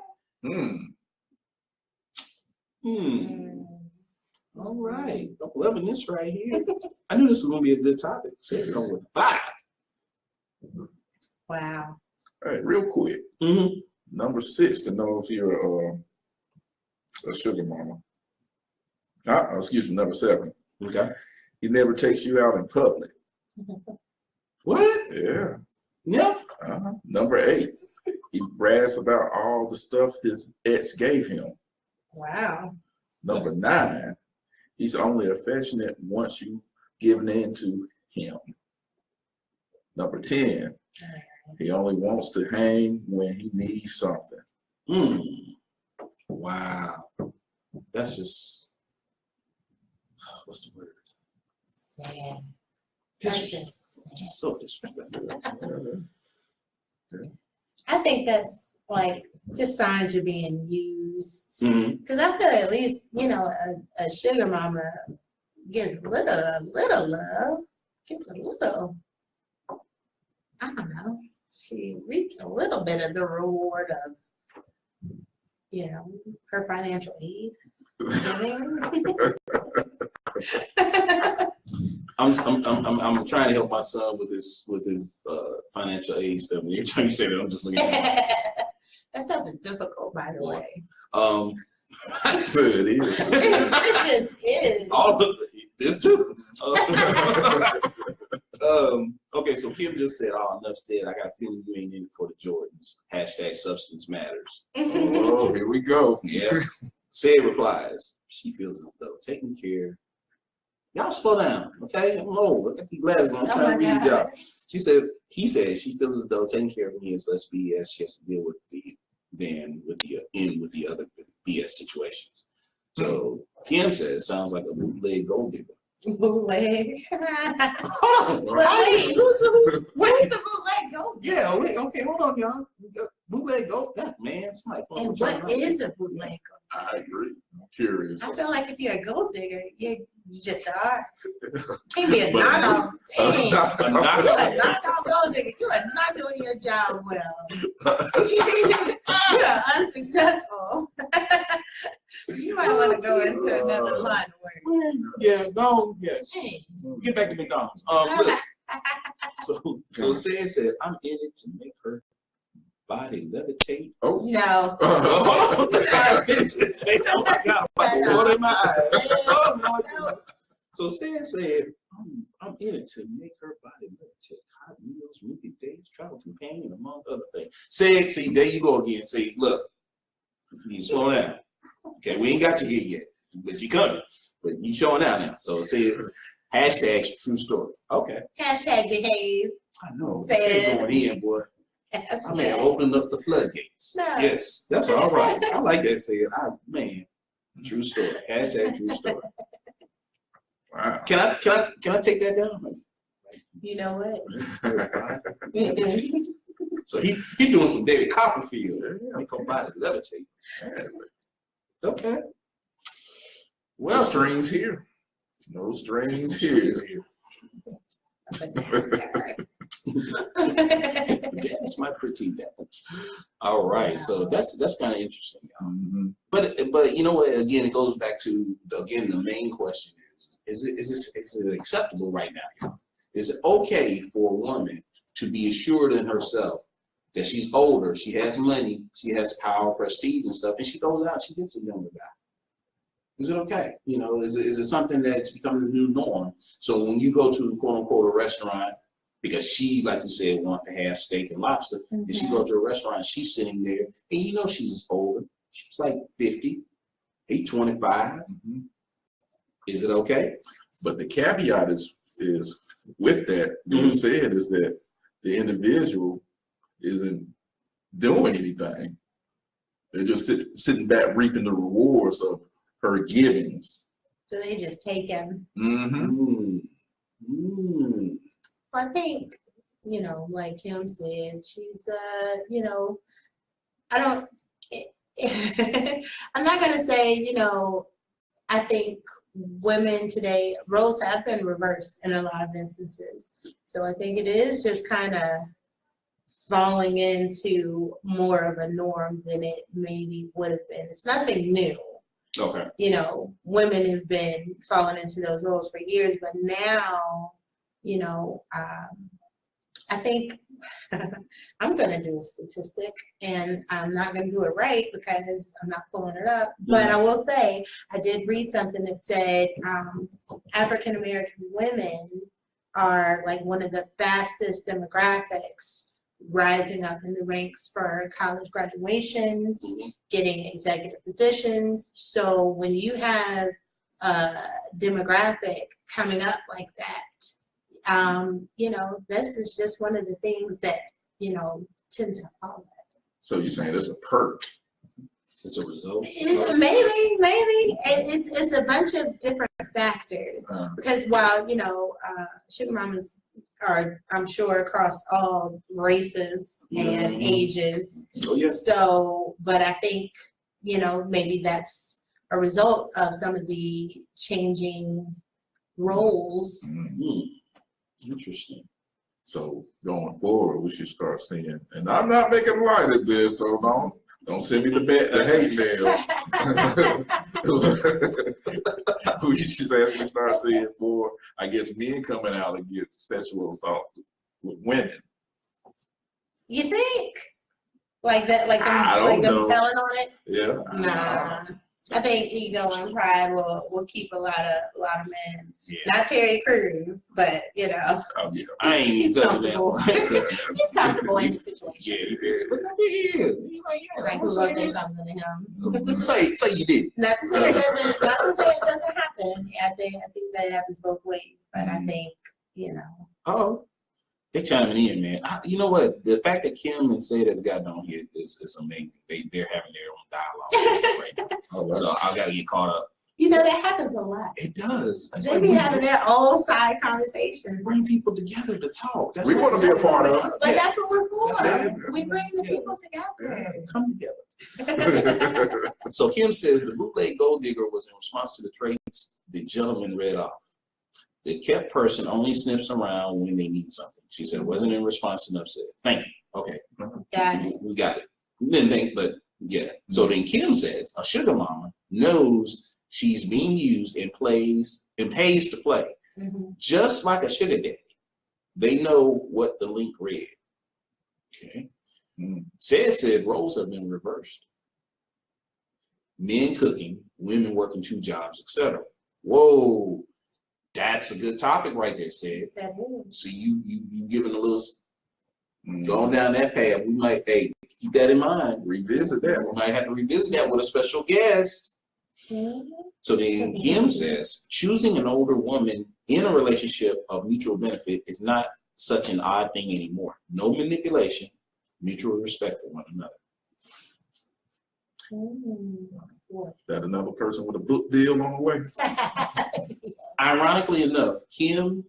All right. I'm loving this right here. I knew this was going to be a good topic. Said going with 5. Wow. All right, real quick. Number 6 to know if you're a sugar mama. Excuse me, number 7. Okay. He never takes you out in public. What? Yeah. Yep. Number 8. He brags about all the stuff his ex gave him. Wow. Number 9. He's only affectionate once you given in to him. Number 10. He only wants to hang when he needs something. Wow. That's just, what's the word? Sad. That's just sad. Just so disrespectful. I think that's like just signs you're being used. Mm-hmm. Because I feel at least, you know, a sugar mama gets a little love, gets a little, I don't know, she reaps a little bit of the reward of, you know, her financial aid. I'm trying to help my son with his financial aid stuff. And every time you say that, I'm just looking at him. That stuff is difficult, by the way. It is. It just is. All of this too. Okay, so Kim just said, "Oh, enough said. I got a feeling you ain't in it for the Jordans." # substance matters. Oh, here we go. Yeah. Said replies, she feels as though taking care. Y'all slow down, okay? I'm old. I got these glasses on. I'm trying to read y'all. He said she feels as though taking care of me is less BS she has to deal with than with the other BS situations. So Kim says, sounds like a bootleg gold digger. Bootleg. Hold on, But wait, who's the bootleg gold digger? Yeah, wait, okay, hold on, y'all. Bootleg gold, man, somebody. And what is a bootleg? I agree. I'm curious. I feel like if you're a gold digger, you just are. Can't be a knockoff. Dang. You're a knockoff gold digger. You are not doing your job well. You are unsuccessful. You might want to go into another line of work. Yeah, no, yeah. Hey. Get back to McDonald's. Look, so said, I'm in it to make her body levitate. Oh No. Oh my God, I'm water in my eyes. Oh, no. So said, I'm in it to make her body levitate. Hot meals, movie dates, travel companion, among other things. Said, see, there you go again. See, look, you slow down. Okay, we ain't got you here yet, but you coming. But you showing out now. So said, # true story. Okay. # behave. I know. Said. Going in, boy. I may have opened up the floodgates. No. Yes, that's all right. I like that saying. Man, true story. # true story. wow. Can I take that down? You know what? So he doing some David Copperfield. Make her body levitate. Okay. Well, strings here. No strings here. That's my pretty dance. All right, so that's kind of interesting. Mm-hmm. But you know what? Again, it goes back to the main question is it acceptable right now? Is it okay for a woman to be assured in herself that she's older, she has money, she has power, prestige, and stuff, and she goes out, she gets a younger guy? Is it okay? You know, is it something that's becoming the new norm? So when you go to quote unquote a restaurant, because she, like you said, wants to have steak and lobster, and she go to a restaurant, she's sitting there, and you know she's older. She's like 50, he's 25. Mm-hmm. Is it okay? But the caveat is with that being said is that the individual isn't doing anything. They're just sitting back reaping the rewards of her givings. So they just take him. Mm-hmm. I think, you know, like Kim said, she's, you know, I'm not going to say, you know, I think women today, roles have been reversed in a lot of instances. So I think it is just kind of falling into more of a norm than it maybe would have been. It's nothing new. Okay. You know, women have been falling into those roles for years, but now, you know, I think I'm going to do a statistic, and I'm not going to do it right because I'm not pulling it up. But I will say I did read something that said African American women are like one of the fastest demographics rising up in the ranks for college graduations, getting executive positions. So when you have a demographic coming up like that, you know, this is just one of the things that you know, tend to follow that. So you're saying it's a perk? It's a result. Maybe it's a bunch of different factors. Because while, you know, sugar mamas are, I'm sure, across all races and ages. Oh, yeah. So, but I think, you know, maybe that's a result of some of the changing roles. Interesting. So going forward, we should start seeing, and I'm not making light of this, so don't send me the hate mail. We should actually start seeing more, I guess, men coming out against sexual assault with women. You think? Like that, like I them, don't know. telling on it? Yeah. Nah. I think ego and pride will keep a lot of men. Yeah. Not Terry Crews, but you know. Oh, yeah. I ain't even touching that. He's comfortable in the situation. Yeah, he very. But he is. He's like, yeah. Like who's gonna say something to him? Say you did. Not to say it doesn't. Not to say it doesn't happen. I think that happens both ways. But I think, you know. Oh, they chiming in, man. You know what? The fact that Kim and Sid has gotten on here is amazing. They're having their own dialogue right now. So I gotta get caught up. You know, that happens a lot. It does. It's They like be having their own side conversations. bring people together to talk. We want to be a part of it. But that's what we're for. Yeah. We bring the people together. Come together. So Kim says the bootleg gold digger was in response to the traits the gentleman read off. The kept person only sniffs around when they need something. She said it wasn't in response to enough said. Thank you. Okay. Got it. We got it. We didn't think, but yeah. So then Kim says a sugar mama knows she's being used and pays to play. Just like a sugar daddy. They know what the link read. Okay. Said roles have been reversed. Men cooking, women working 2 jobs, etc. Whoa. That's a good topic right there, Sid. That is. So you giving a little going down that path. We might keep that in mind. Revisit that. We might have to revisit that with a special guest. So then Kim says, choosing an older woman in a relationship of mutual benefit is not such an odd thing anymore. No manipulation, mutual respect for one another. That another person with a book deal on the way. Ironically enough, Kim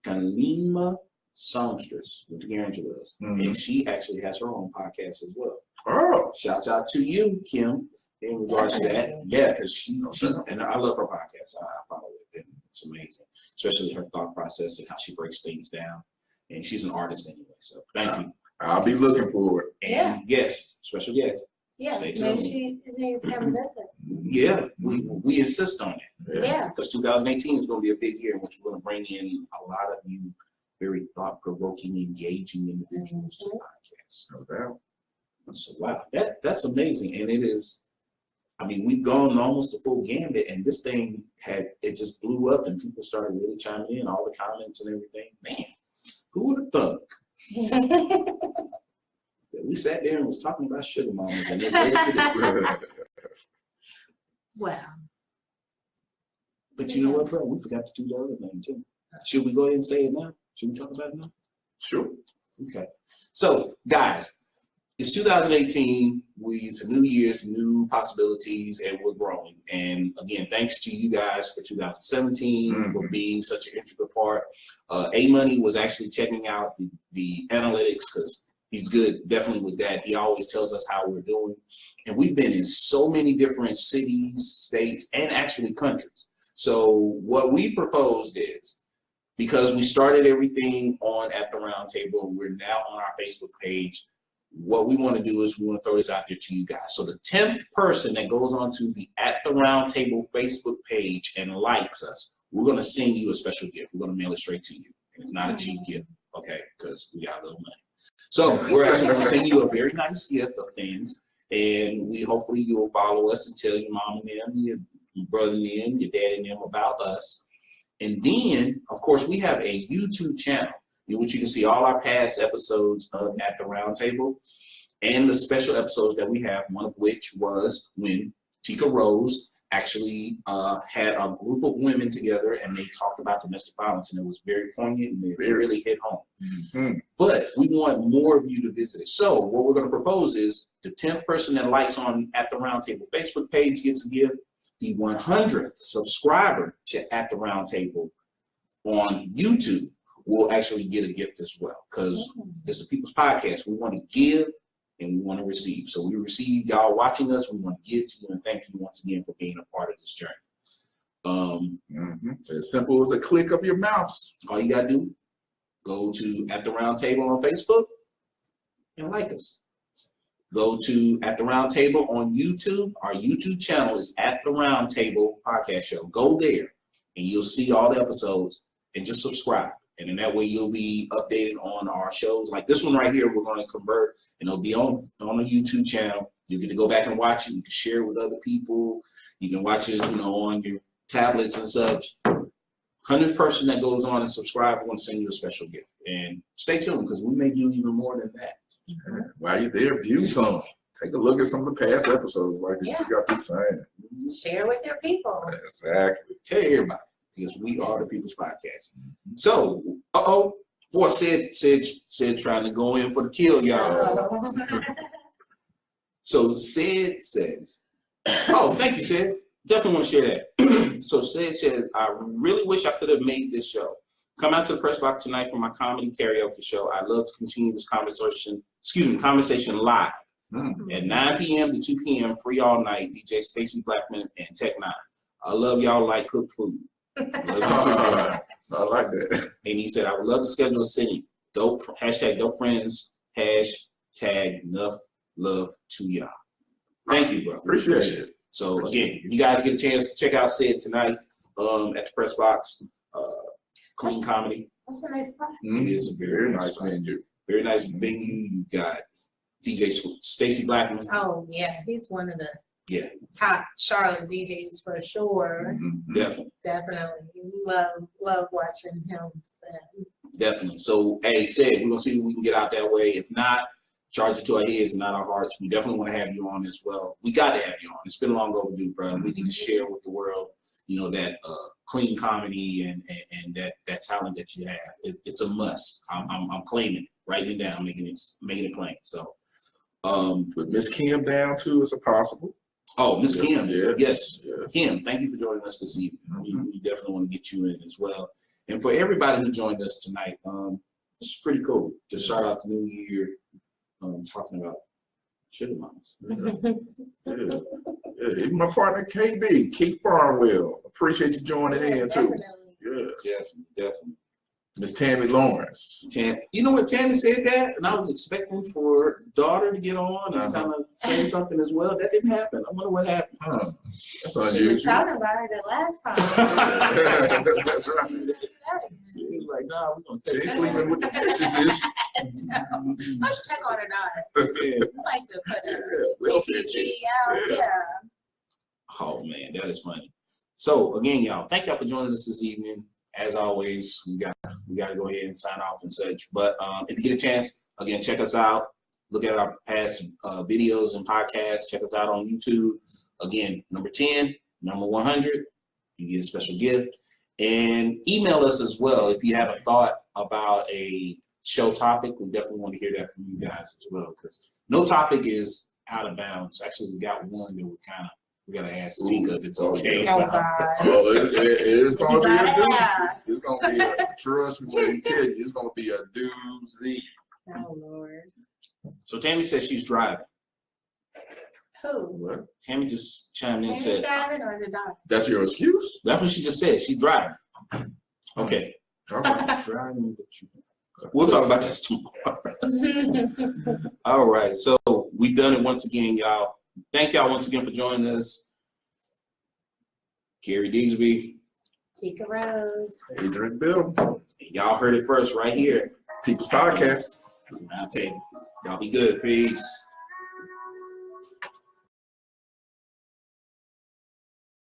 Kalima Songstress with the Guarantee List, and she actually has her own podcast as well. Oh, Shouts out to you, Kim, in regards to that. Yeah, because she and I love her podcast. I follow it, and it's amazing, especially her thought process and how she breaks things down. And she's an artist anyway, so thank you. I'll be looking for it. And yes, special guest. Yeah, maybe she needs to come and visit. Yeah, we insist on it. Yeah. Because 2018 is going to be a big year in which we're going to bring in a lot of you very thought-provoking, engaging individuals to the podcast. No doubt. So wow, that's amazing. And it is, I mean, we've gone almost the full gambit, and this thing it just blew up and people started really chiming in, all the comments and everything. Man, who would have thought? We sat there and was talking about sugar mamas and it led to this. Wow. But you know what, bro? We forgot to do the other thing too. Should we go ahead and say it now? Should we talk about it now? Sure. Okay. So, guys, it's 2018. It's a new year, some new possibilities, and we're growing. And again, thanks to you guys for 2017 for being such an integral part. A-Money was actually checking out the analytics because he's good, definitely with that. He always tells us how we're doing. And we've been in so many different cities, states, and actually countries. So what we proposed is, because we started everything on At the Roundtable, and we're now on our Facebook page, what we want to do is we want to throw this out there to you guys. So the 10th person that goes onto the At the Roundtable Facebook page and likes us, we're going to send you a special gift. We're going to mail it straight to you. And it's not a cheap gift, okay, because we got a little money. So we're actually going to send you a very nice gift of things, and hopefully you'll follow us and tell your mom and them, your brother and them, your dad and them about us. And then, of course, we have a YouTube channel in which you can see all our past episodes of At the Roundtable and the special episodes that we have, one of which was when Tika Rose actually had a group of women together and they talked about domestic violence, and it was very poignant and it really hit home. Mm-hmm. But we want more of you to visit it. So what we're going to propose is the 10th person that likes on At the Roundtable Facebook page gets a gift. The 100th subscriber to At the Roundtable on YouTube will actually get a gift as well, because it's the People's Podcast. We want to give and we want to receive. So we receive y'all watching us. We want to give to you and thank you once again for being a part of this journey. As simple as a click of your mouse. All you gotta do, go to At the Roundtable on Facebook and like us. Go to At the Roundtable on YouTube. Our YouTube channel is At the Roundtable Podcast Show. Go there and you'll see all the episodes and just subscribe. And in that way, you'll be updated on our shows. Like this one right here, we're going to convert, and it'll be on the YouTube channel. You get to go back and watch it. You can share it with other people. You can watch it, on your tablets and such. 100th person that goes on and subscribe, we're going to send you a special gift. And stay tuned, because we may do even more than that. While you're there, view some. Take a look at some of the past episodes, like you got through saying. Share with your people. Exactly. Tell everybody, because we are the People's Podcast. So, boy, Sid trying to go in for the kill, y'all. So Sid says, thank you, Sid. Definitely want to share that. So Sid says, I really wish I could have made this show. Come out to the press box tonight for my comedy karaoke show. I'd love to continue this conversation live at 9 p.m. to 2 p.m. free all night. DJ Stacy Blackman and Tech 9. I love y'all like cooked food. I like that. And he said, I would love to schedule a sitting. Dope, hashtag dope friends, hashtag enough love to y'all. Thank you, bro. Appreciate it. So again, you guys get a chance to check out Sid tonight at the press box. Clean comedy. That's a nice spot. It is a very nice venue. Very nice venue. You got DJ Stacy Blackman. Oh yeah, he's one of the top Charlotte DJs for sure. Definitely. Love watching him spin. Definitely. So, hey, Sid, we're going to see if we can get out that way. If not, charge it to our heads and not our hearts. We definitely want to have you on as well. We got to have you on. It's been long overdue, bro. We need to share with the world, that clean comedy and that talent that you have. It's a must. I'm claiming it, writing it down, making it plain. So, with Miss Kim down too, is it possible? Oh, Miss Kim, yes. Yeah. Kim, thank you for joining us this evening. We definitely want to get you in as well. And for everybody who joined us tonight, this is pretty cool. To start out the new year talking about sugar mamas. Even my partner KB, Keith Barnwell. Appreciate you joining in too. Definitely. Miss Tammy Lawrence. You know what, Tammy said that, and I was expecting for daughter to get on and kind of say something as well. That didn't happen. I wonder what happened. That's unusual. She was talking about it the last time. She was like, nah, we're going to take She's sleeping with the fishes. Let's check on her daughter. We like to put her out. Oh man, that is funny. So again, y'all, thank y'all for joining us this evening. As always, we got to go ahead and sign off and such. But if you get a chance, again, check us out. Look at our past videos and podcasts. Check us out on YouTube. Again, number 10, number 100, you get a special gift. And email us as well if you have a thought about a show topic. We definitely want to hear that from you guys as well, because no topic is out of bounds. Actually, we got one that we gotta ask Tika if it's okay. Oh, God. It's gonna be a doozy. Ask. It's gonna be trust me when I tell you, it's gonna be a doozy. Oh Lord. So Tammy says she's driving. Who? What? Tammy just chimed in and Tammy's said, driving or the doctor? That's your excuse? that's what she just said. She's driving. Okay. Driving. We'll talk about this tomorrow. All right. So we've done it once again, y'all. Thank y'all once again for joining us. Carrie Digsby. Tika Rose. Adrian Bill. Y'all heard it first right here. People's Podcast. Roundtable. Y'all be good. Peace.